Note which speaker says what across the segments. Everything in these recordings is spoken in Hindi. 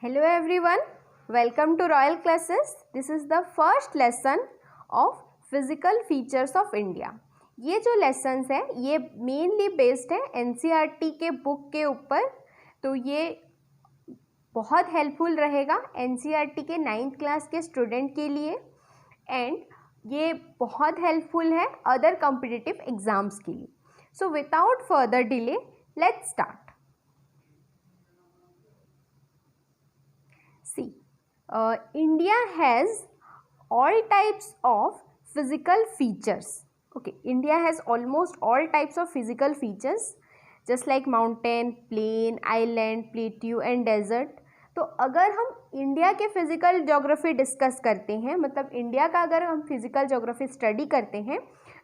Speaker 1: Hello everyone, welcome to Royal Classes. This is the first lesson of Physical Features of India. ये जो lessons है ये mainly based है NCERT के book के ऊपर, तो ये बहुत helpful रहेगा NCERT के 9th class के student के लिए and ये बहुत helpful है other competitive exams के लिए. So without further delay, let's start. See, India has all types of physical features. Okay, India has almost all types of physical features, just like mountain, plain, island, plateau and desert. तो अगर हम इंडिया के फिजिकल ज्योग्राफी डिस्कस करते हैं, मतलब इंडिया का अगर हम फिजिकल ज्योग्राफी स्टडी करते हैं,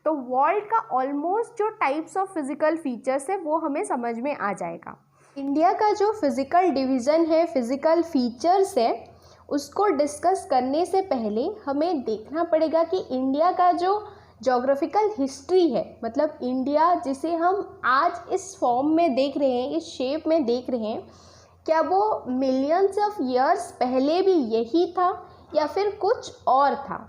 Speaker 1: तो वर्ल्ड का ऑलमोस्ट जो टाइप्स ऑफ फिजिकल फीचर्स है वो हमें समझ में आ जाएगा. इंडिया का जो फिज़िकल डिवीज़न है, फिज़िकल फीचर्स है, उसको डिस्कस करने से पहले हमें देखना पड़ेगा कि इंडिया का जो ज्योग्राफिकल हिस्ट्री है, मतलब इंडिया जिसे हम आज इस फॉर्म में देख रहे हैं, इस शेप में देख रहे हैं, क्या वो मिलियंस ऑफ ईयर्स पहले भी यही था या फिर कुछ और था.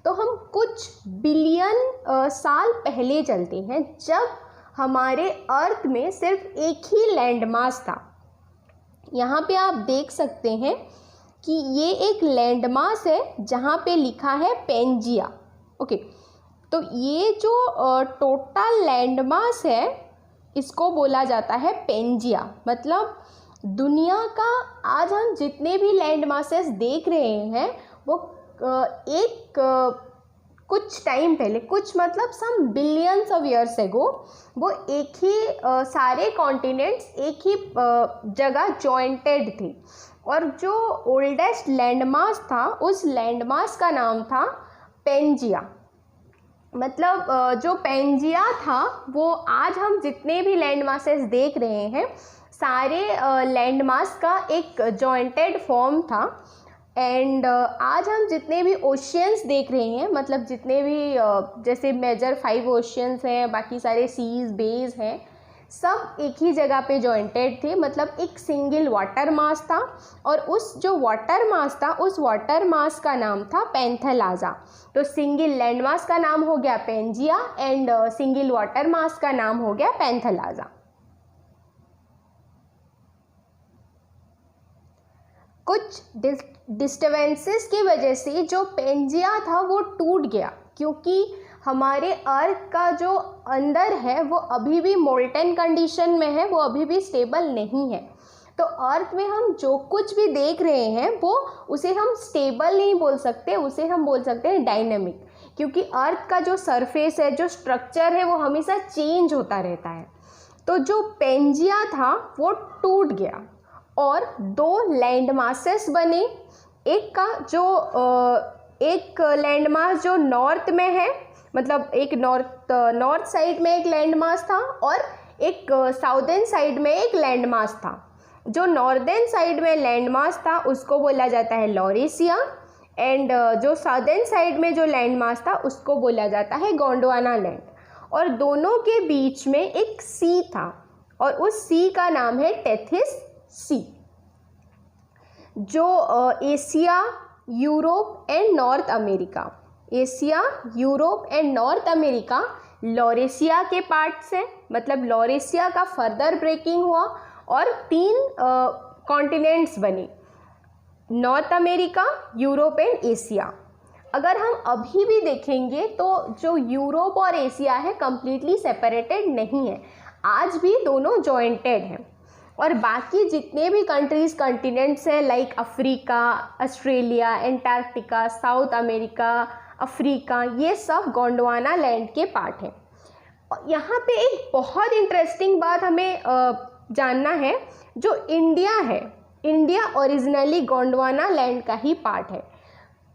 Speaker 1: तो हम कुछ बिलियन साल पहले चलते हैं, जब हमारे अर्थ में सिर्फ एक ही लैंड मास था. यहाँ पे आप देख सकते हैं कि ये एक लैंड मास है जहाँ पे लिखा है पेंजिया. ओके, तो ये जो टोटल लैंड मास है इसको बोला जाता है पेंजिया. मतलब दुनिया का आज हम जितने भी लैंड मासेस देख रहे हैं वो कुछ टाइम पहले, कुछ मतलब सम बिलियंस ऑफ ईयर्स एगो, वो एक ही सारे कॉन्टिनेंट्स एक ही जगह जॉइंटेड थे. और जो ओल्डेस्ट लैंडमास था उस लैंडमास का नाम था पेंजिया. मतलब जो पेंजिया था वो आज हम जितने भी लैंडमासेस देख रहे हैं सारे लैंडमास का एक जॉइंटेड फॉर्म था. एंड आज हम जितने भी ओशियंस देख रहे हैं, मतलब जितने भी जैसे मेजर 5 ओशियंस हैं, बाकी सारे सीज बेज हैं, सब एक ही जगह पे जॉइंटेड थे. मतलब एक सिंगल वाटर मास था और उस जो वाटर मास था उस वाटर मास का नाम था पैंथेलाजा. तो सिंगल लैंड मास का नाम हो गया Pangaea and single water mass का नाम हो गया पैंथेलाजा. कुछ डिस्टर्बेंसेस की वजह से जो पेंजिया था वो टूट गया, क्योंकि हमारे अर्थ का जो अंदर है वो अभी भी मोल्टन कंडीशन में है, वो अभी भी स्टेबल नहीं है. तो अर्थ में हम जो कुछ भी देख रहे हैं वो उसे हम स्टेबल नहीं बोल सकते, उसे हम बोल सकते हैं डायनेमिक, क्योंकि अर्थ का जो सरफेस है, जो स्ट्रक्चर है वो हमेशा चेंज होता रहता है. तो जो पेंजिया था वो टूट गया और 2 लैंड मासेस बने. एक का जो एक लैंड मास जो नॉर्थ में है, मतलब एक नॉर्थ साइड में एक लैंड मास था और एक साउदर्न साइड में एक लैंड मास था. जो नॉर्दर्न साइड में लैंड मास था उसको बोला जाता है लॉरेशिया एंड जो साउदर्न साइड में जो लैंड मास था उसको बोला जाता है गोंडवाना लैंड. और दोनों के बीच में एक सी था और उस सी का नाम है टेथिस सी. जो Asia, Europe and north America, Asia, Europe and north America Laurasia के पार्ट्स हैं. मतलब लॉरेशिया का फर्दर ब्रेकिंग हुआ और 3 कॉन्टिनेंट्स बने, north America, Europe and Asia. अगर हम अभी भी देखेंगे तो जो यूरोप और एशिया है कंप्लीटली सेपरेटेड नहीं है, आज भी दोनों जॉइंटेड हैं. और बाकी जितने भी कंट्रीज़ कॉन्टिनेंट्स हैं like Africa, Australia, Antarctica, south America, Africa, ये सब गोंडवाना लैंड के पार्ट हैं. यहाँ पे एक बहुत इंटरेस्टिंग बात हमें जानना है। जो इंडिया है, इंडिया ओरिजिनली गोंडवाना लैंड का ही पार्ट है,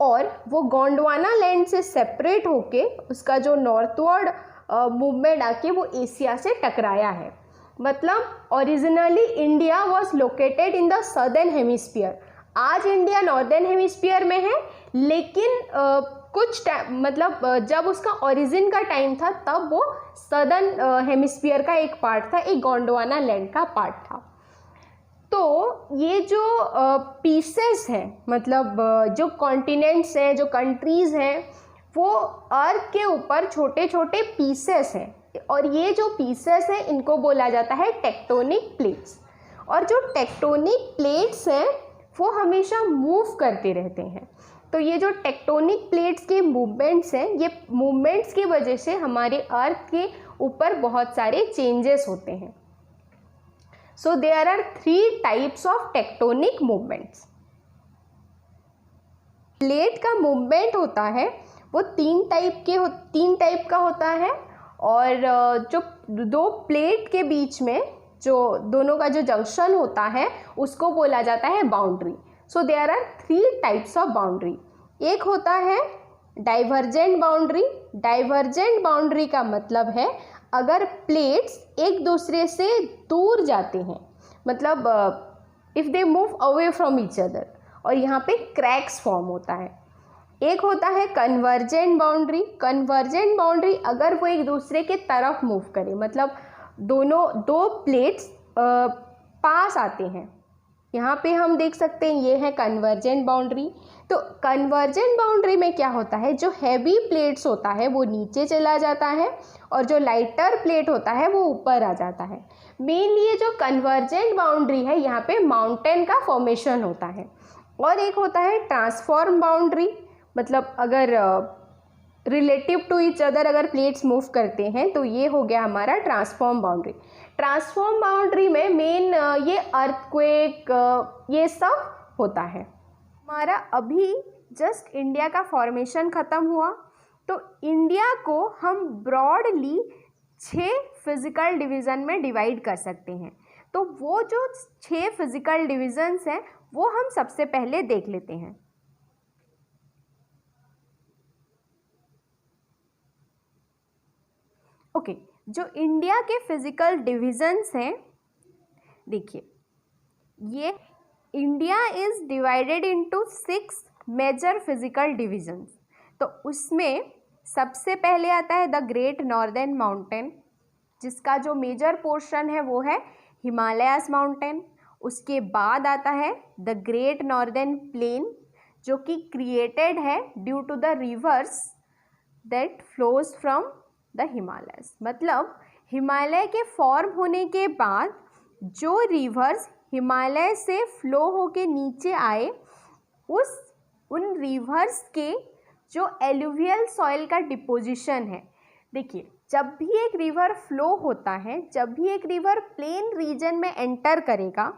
Speaker 1: और वो गोंडवाना लैंड से सेपरेट होके उसका जो नॉर्थवर्ड मूवमेंट आके वो एशिया से टकराया है। मतलब originally India was located in the southern hemisphere. आज इंडिया नॉर्दर्न हेमिस्फीयर में है, लेकिन कुछ टाइम मतलब जब उसका ओरिजिन का टाइम था तब वो सदर्न हेमिस्फीयर का एक पार्ट था, एक गोंडवाना लैंड का पार्ट था। तो ये जो पीसेस हैं, मतलब जो कॉन्टिनेंट्स हैं, जो कंट्रीज़ हैं, वो अर्थ के ऊपर छोटे छोटे पीसेस हैं, और ये जो पीसेस हैं इनको बोला जाता है टेक्टोनिक प्लेट्स। और जो टेक्टोनिक प्लेट्स हैं वो हमेशा मूव करते रहते हैं। तो ये जो टेक्टोनिक प्लेट्स के मूवमेंट्स हैं, ये मूवमेंट्स की वजह से हमारे अर्थ के ऊपर बहुत सारे चेंजेस होते हैं। So there are 3 types of tectonic movements. Plate का मूवमेंट होता है वो 3 टाइप का होता है, और जो 2 प्लेट के बीच में जो दोनों का जो जंक्शन होता है उसको बोला जाता है boundary. So there are 3 types of boundary. एक होता है डाइवर्जेंट बाउंड्री। डाइवर्जेंट बाउंड्री का मतलब है अगर प्लेट्स एक दूसरे से दूर जाते हैं, मतलब if they move away from each other, और यहाँ पे क्रैक्स फॉर्म होता है। एक होता है कन्वर्जेंट बाउंड्री। कन्वर्जेंट बाउंड्री अगर वो एक दूसरे के तरफ मूव करे, मतलब दो प्लेट्स पास आते हैं, यहाँ पे हम देख सकते हैं ये है कन्वर्जेंट बाउंड्री। तो कन्वर्जेंट बाउंड्री में क्या होता है, जो हैवी प्लेट्स होता है वो नीचे चला जाता है, और जो लाइटर प्लेट होता है वो ऊपर आ जाता है। मेनली ये जो कन्वर्जेंट बाउंड्री है यहाँ पे माउंटेन का फॉर्मेशन होता है। और एक होता है ट्रांसफॉर्म बाउंड्री, मतलब अगर रिलेटिव टू ईच अदर अगर प्लेट्स मूव करते हैं तो ये हो गया हमारा ट्रांसफॉर्म बाउंड्री। ट्रांसफॉर्म बाउंड्री में मेन ये अर्थक्वेक ये सब होता है। हमारा अभी जस्ट इंडिया का फॉर्मेशन ख़त्म हुआ, तो इंडिया को हम ब्रॉडली 6 फिजिकल डिवीज़न में डिवाइड कर सकते हैं। तो वो जो 6 फिजिकल डिविजन्स हैं वो हम सबसे पहले देख लेते हैं। ओके, जो इंडिया के फिजिकल डिविजन्स हैं, देखिए ये India is divided into 6 major physical divisions. तो उसमें सबसे पहले आता है द ग्रेट नॉर्दर्न माउंटेन, जिसका जो मेजर पोर्शन है वो है हिमालयास माउंटेन। उसके बाद आता है द ग्रेट नॉर्दर्न प्लेन, जो कि क्रिएटेड है due to the rivers that flows from the Himalayas. मतलब हिमालय के फॉर्म होने के बाद जो रिवर्स हिमालय से फ्लो होके नीचे आए, उन रिवर्स के जो एलुवियल सॉइल का डिपोजिशन है। देखिए, जब भी एक रिवर फ्लो होता है, जब भी एक रिवर प्लेन रीजन में एंटर करेगा,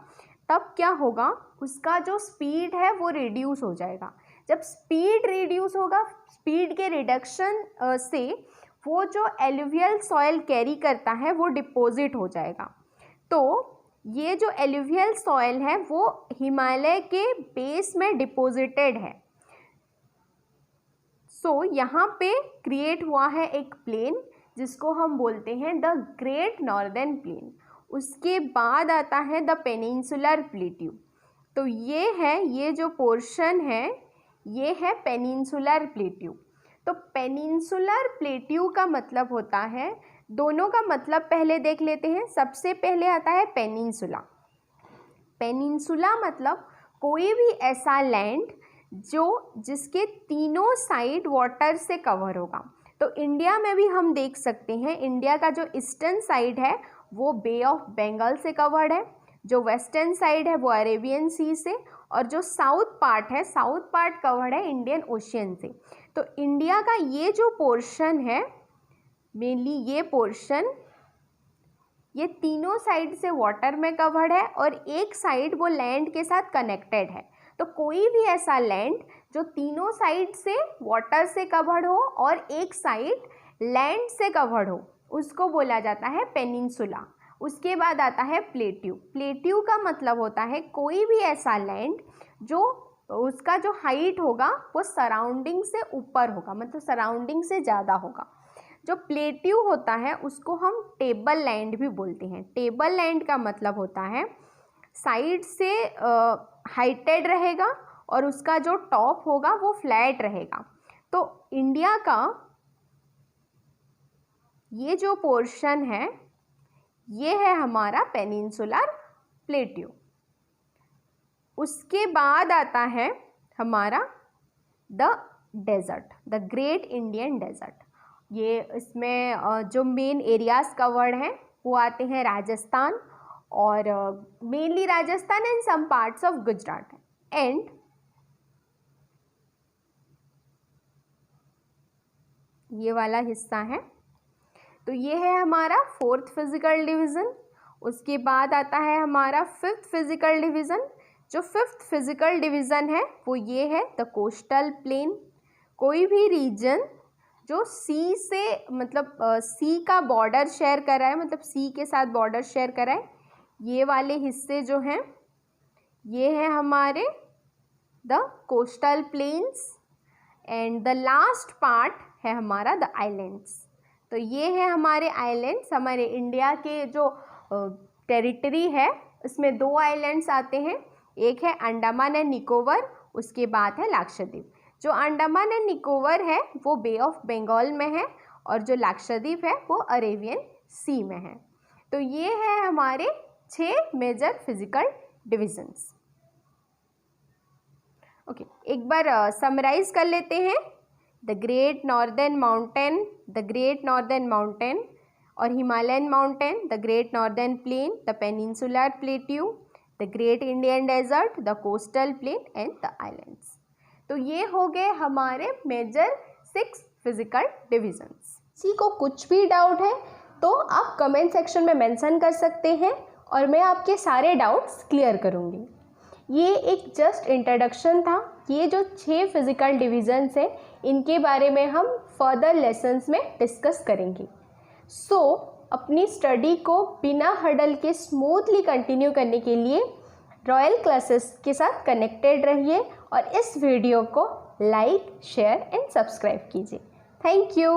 Speaker 1: तब क्या होगा, उसका जो स्पीड है वो रिड्यूस हो जाएगा। जब स्पीड रिड्यूस होगा, स्पीड के रिडक्शन से वो जो एलुवियल सॉइल कैरी करता है वो डिपॉजिट हो जाएगा। तो ये जो एलुवियल सॉइल है वो हिमालय के बेस में डिपॉजिटेड है। सो यहाँ पे क्रिएट हुआ है एक प्लेन जिसको हम बोलते हैं द ग्रेट नॉर्दर्न प्लेन। उसके बाद आता है द पेनिनसुलर प्लेट्यू। तो ये जो पोर्शन है ये है पेनिनसुलर प्लेट्यू। तो पेनिनसुलर प्लेट्यू का मतलब होता है, दोनों का मतलब पहले देख लेते हैं। सबसे पहले आता है पेनिनसुला। पेनिनसुला मतलब कोई भी ऐसा लैंड जिसके तीनों साइड वाटर से कवर होगा। तो इंडिया में भी हम देख सकते हैं, इंडिया का जो ईस्टर्न साइड है वो बे ऑफ बंगाल से कवर्ड है, जो वेस्टर्न साइड है वो अरेबियन सी से, और जो साउथ पार्ट कवर्ड है इंडियन ओशियन से। तो इंडिया का ये जो पोर्शन है, मेनली ये पोर्शन, ये तीनों साइड से वाटर में कवर्ड है और एक साइड वो लैंड के साथ कनेक्टेड है। तो कोई भी ऐसा लैंड जो तीनों साइड से वाटर से कवर्ड हो और एक साइड लैंड से कवर्ड हो, उसको बोला जाता है पेनिनसुला। उसके बाद आता है प्लेट्यू। प्लेट्यू का मतलब होता है कोई भी ऐसा लैंड जो उसका जो हाइट होगा वो सराउंडिंग से ऊपर होगा, मतलब सराउंडिंग से ज़्यादा होगा। जो प्लेट्यू होता है उसको हम टेबल लैंड भी बोलते हैं। टेबल लैंड का मतलब होता है साइड से हाइटेड रहेगा और उसका जो टॉप होगा वो फ्लैट रहेगा। तो इंडिया का ये जो पोर्शन है ये है हमारा पेनिनसुलर प्लेट्यू। उसके बाद आता है हमारा the desert, the great Indian desert. ये इसमें जो मेन एरियाज कवर्ड हैं वो आते हैं राजस्थान और mainly Rajasthan and some parts of Gujarat एंड ये वाला हिस्सा है। तो ये है हमारा 4th फिजिकल डिवीज़न। उसके बाद आता है हमारा 5th फिजिकल डिवीज़न। जो 5th फिजिकल डिवीज़न है वो ये है द कोस्टल प्लेन। कोई भी रीजन जो सी से मतलब सी का बॉर्डर शेयर कर रहा है, मतलब सी के साथ बॉर्डर शेयर कर रहा है, ये वाले हिस्से जो हैं ये हैं हमारे the coastal planes. And the last part है हमारा द आइलैंड्स। तो ये है हमारे आइलैंड्स। हमारे इंडिया के जो टेरिटरी है इसमें 2 आइलैंड्स आते हैं, एक है अंडमान एंड निकोबार, उसके बाद है लक्षद्वीप। जो अंडमान एंड निकोबार है वो बे ऑफ बंगाल में है और जो लक्षद्वीप है वो अरेबियन सी में है। तो ये है हमारे 6 मेजर फिजिकल डिविजन्स। ओके, एक बार समराइज कर लेते हैं। The great northern mountain, the great northern mountain और Himalayan mountain, the great northern plain, the peninsular plateau, the great Indian desert, the coastal plain and the islands. तो ये हो गए हमारे मेजर 6 फिजिकल डिविजन्स। किसी को कुछ भी डाउट है तो आप कमेंट सेक्शन में मेंशन कर सकते हैं और मैं आपके सारे डाउट्स क्लियर करूँगी। ये एक जस्ट इंट्रोडक्शन था। ये जो 6 फिजिकल डिविजन्स हैं इनके बारे में हम फर्दर लेसन्स में डिस्कस करेंगे। सो अपनी स्टडी को बिना हडल के स्मूथली कंटिन्यू करने के लिए रॉयल क्लासेस के साथ कनेक्टेड रहिए और इस वीडियो को लाइक, शेयर एंड सब्सक्राइब कीजिए। Thank you.